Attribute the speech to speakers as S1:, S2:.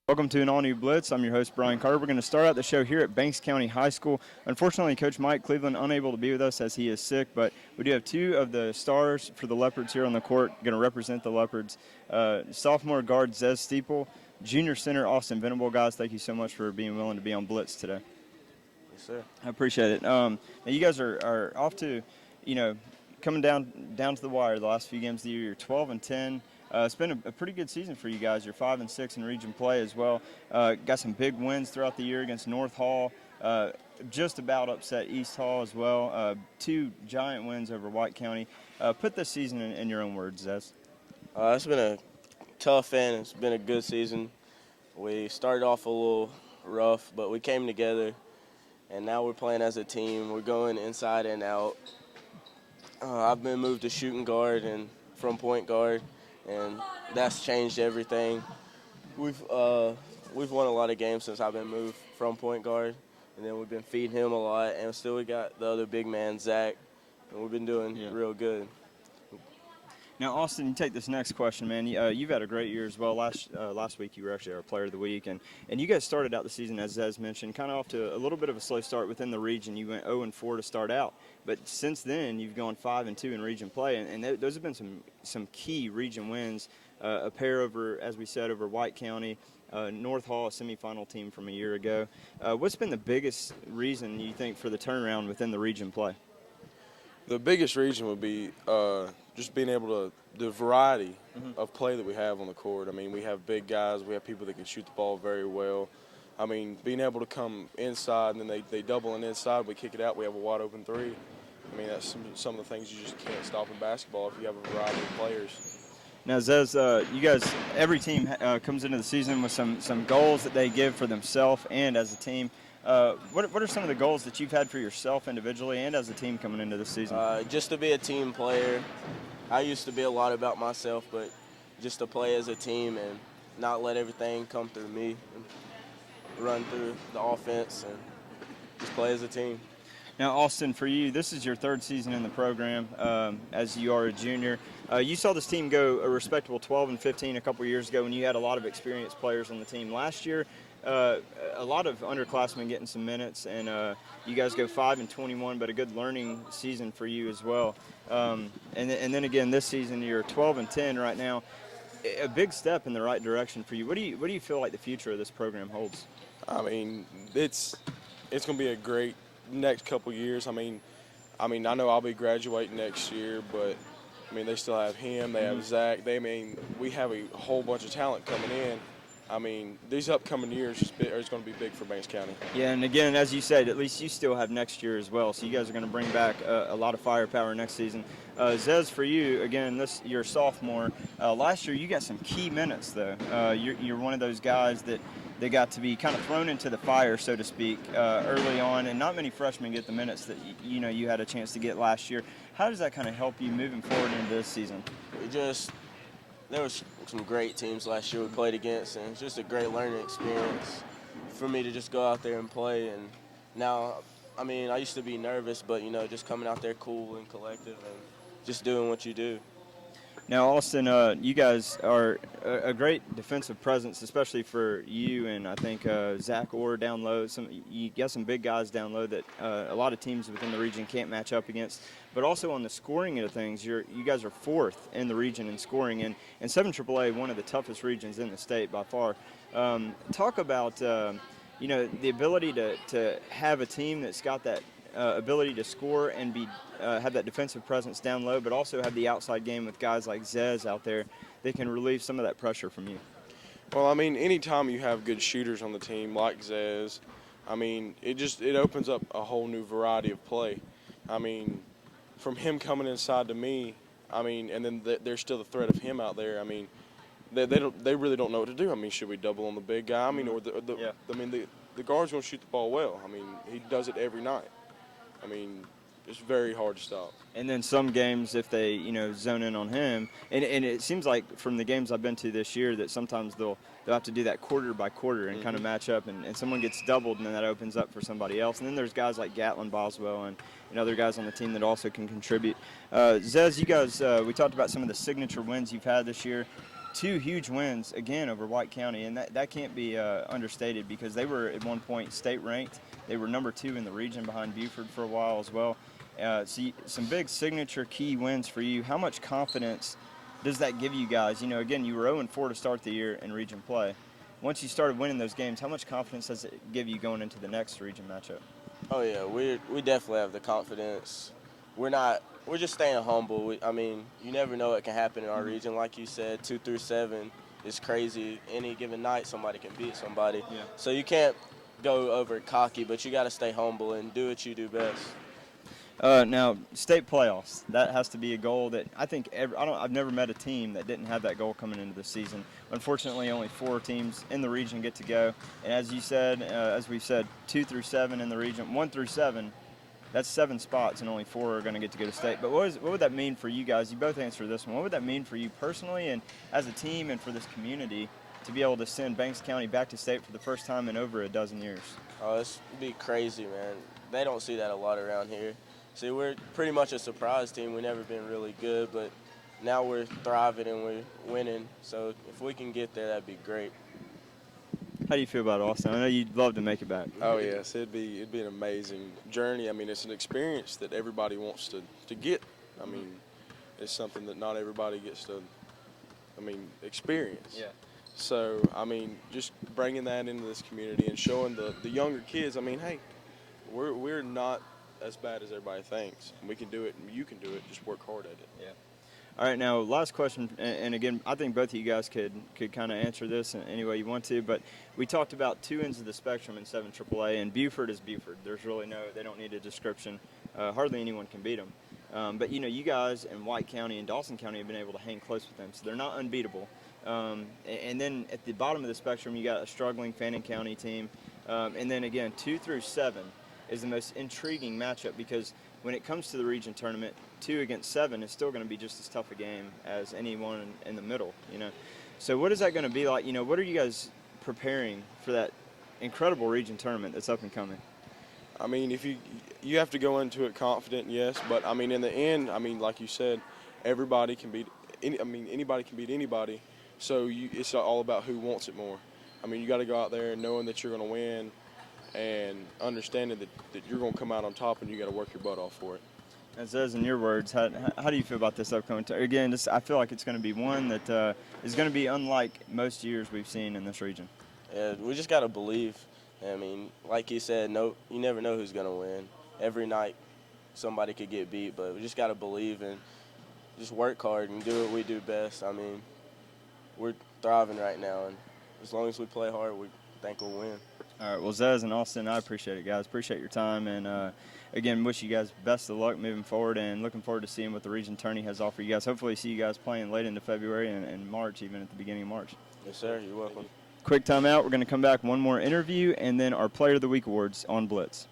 S1: Welcome to an all-new Blitz. I'm your host, Brian Carter. We're going to start out the show here at Banks County High School. Unfortunately, Coach Mike Cleveland unable to be with us as he is sick, but we do have two of the stars for the Leopards here on the court going to represent the Leopards. Sophomore guard Zez Steeple, junior center Austin Venable. Guys, thank you so much for being willing to be on Blitz today.
S2: Yes, sir.
S1: I appreciate it. Now you guys are off to, coming down to the wire the last few games of the year. You're 12-10. It's been a pretty good season for you guys. You're 5-6 in region play as well. Got some big wins throughout the year against North Hall. Just about upset East Hall as well. Two giant wins over White County. Put this season in your own words, Zez.
S2: It's been a tough and it's been a good season. We started off a little rough, but we came together, and now we're playing as a team. We're going inside and out. I've been moved to shooting guard and from point guard, and that's changed everything. We've won a lot of games since I've been moved from point guard, and then we've been feeding him a lot, and still we got the other big man, Zach, and we've been doing real good.
S1: Now, Austin, you take this next question, man. You've had a great year as well. Last week, you were actually our player of the week, and you guys started out the season, as Zez mentioned, kind of off to a little bit of a slow start within the region. You went 0-4 to start out, but since then, you've gone 5-2 in region play, and those have been some key region wins. A pair over, as we said, over White County. North Hall, a semifinal team from a year ago. What's been the biggest reason you think for the turnaround within the region play?
S3: The biggest reason would be just being able to, the variety of play that we have on the court. I mean, we have big guys, we have people that can shoot the ball very well. I mean, being able to come inside and then they double and inside, we kick it out, we have a wide open three. I mean, that's some of the things you just can't stop in basketball if you have a variety of players.
S1: Now, Zez, you guys, every team comes into the season with some goals that they give for themselves and as a team. What are some of the goals that you've had for yourself individually and as a team coming into this season?
S2: Just to be a team player. I used to be a lot about myself, but just to play as a team and not let everything come through me and run through the offense and just play as a team.
S1: Now, Austin, for you, this is your third season in the program as you are a junior. You saw this team go a respectable 12-15 a couple years ago when you had a lot of experienced players on the team. Last year, a lot of underclassmen getting some minutes, and you guys go 5-21, but a good learning season for you as well. And then again, this season you're 12-10 right now. A big step in the right direction for you. What do you feel like the future of this program holds?
S3: I mean, it's going to be a great next couple years. I mean, I know I'll be graduating next year, but I mean, they still have him. They have Zach. We have a whole bunch of talent coming in. I mean, these upcoming years is going to be big for Banks County.
S1: Yeah, and again, as you said, at least you still have next year as well, so you guys are going to bring back a lot of firepower next season. Zez, for you, again, you're a sophomore. Last year, you got some key minutes, though. You're one of those guys that they got to be kind of thrown into the fire, so to speak, early on, and not many freshmen get the minutes that you had a chance to get last year. How does that kind of help you moving forward into this season?
S2: There was some great teams last year we played against, and it's just a great learning experience for me to just go out there and play. And now, I mean, I used to be nervous, but, just coming out there cool and collective and just doing what you do.
S1: Now, Austin, you guys are a great defensive presence, especially for you and I think Zach Orr down low. You got some big guys down low that a lot of teams within the region can't match up against. But also on the scoring of things, you guys are fourth in the region in scoring, and 7 AAA, one of the toughest regions in the state by far. Talk about the ability to have a team that's got that ability to score and have that defensive presence down low, but also have the outside game with guys like Zez out there that can relieve some of that pressure from you.
S3: Well, I mean, anytime you have good shooters on the team like Zez, I mean, it opens up a whole new variety of play. I mean, from him coming inside to me, I mean, and then there's still the threat of him out there. I mean, they really don't know what to do. I mean, should we double on the big guy? I mean, the guard's going to shoot the ball well. I mean, he does it every night. I mean, it's very hard to stop.
S1: And then some games, if they, zone in on him, and it seems like from the games I've been to this year that sometimes they'll have to do that quarter by quarter and kind of match up, and someone gets doubled, and then that opens up for somebody else. And then there's guys like Gatlin Boswell and other guys on the team that also can contribute. Zez, you guys, we talked about some of the signature wins you've had this year. 2 huge wins again over White County, and that can't be understated because they were at one point state ranked. They were number 2 in the region behind Buford for a while as well. Some big signature key wins for you. How much confidence does that give you guys? You know, again, you were 0-4 to start the year in region play. Once you started winning those games, how much confidence does it give you going into the next region matchup?
S2: Oh yeah, we definitely have the confidence. We're just staying humble. I mean, you never know what can happen in our region. Like you said, 2 through 7 is crazy. Any given night, somebody can beat somebody.
S1: Yeah.
S2: So you can't go over cocky, but you got to stay humble and do what you do best.
S1: Now, state playoffs, that has to be a goal that I think I've never met a team that didn't have that goal coming into the season. Unfortunately, only 4 teams in the region get to go. And as you said, as we said, 2 through 7 in the region, 1 through 7, that's 7 spots and only 4 are going to get to go to state. But what would that mean for you guys? You both answer this one. What would that mean for you personally and as a team and for this community to be able to send Banks County back to state for the first time in over a dozen years?
S2: Oh, this would be crazy, man. They don't see that a lot around here. See, we're pretty much a surprise team. We've never been really good, but now we're thriving and we're winning. So if we can get there, that'd be great.
S1: How do you feel about it, Austin? I know you'd love to make it back.
S3: Oh yes, it'd be an amazing journey. I mean, it's an experience that everybody wants to get. I mean, it's something that not everybody gets to, experience.
S1: Yeah.
S3: So, I mean, just bringing that into this community and showing the younger kids, I mean, hey, we're not as bad as everybody thinks. We can do it, and you can do it. Just work hard at it.
S1: Yeah. All right, now last question, and again, I think both of you guys could kind of answer this in any way you want to, but we talked about 2 ends of the spectrum in 7 AAA, and Buford is Buford. There's really they don't need a description. Hardly anyone can beat them. But, you know, you guys in White County and Dawson County have been able to hang close with them, so they're not unbeatable. And then at the bottom of the spectrum, you got a struggling Fannin County team. And then, again, 2 through 7 is the most intriguing matchup because when it comes to the region tournament, 2 against 7 is still going to be just as tough a game as anyone in the middle, you know. So what is that going to be like? You know, what are you guys preparing for that incredible region tournament that's up and coming?
S3: I mean, if you have to go into it confident, yes, but I mean, in the end, I mean, like you said, everybody can beat. Anybody can beat anybody. So it's all about who wants it more. I mean, you got to go out there knowing that you're going to win, and understanding that you're going to come out on top, and you got to work your butt off for it.
S1: As Zez, in your words, how do you feel about this upcoming tournament? Again, I feel like it's going to be one that is going to be unlike most years we've seen in this region.
S2: Yeah, we just got to believe. I mean, like you said, you never know who's going to win. Every night somebody could get beat, but we just got to believe and just work hard and do what we do best. I mean, we're thriving right now, and as long as we play hard, we think we'll win.
S1: All right, well, Zez and Austin, I appreciate it, guys. Appreciate your time, and again, wish you guys best of luck moving forward, and looking forward to seeing what the region tourney has to offer you guys. Hopefully see you guys playing late into February and March, even at the beginning of March.
S2: Yes, sir. You're welcome.
S1: Quick timeout. We're going to come back, one more interview, and then our Player of the Week awards on Blitz.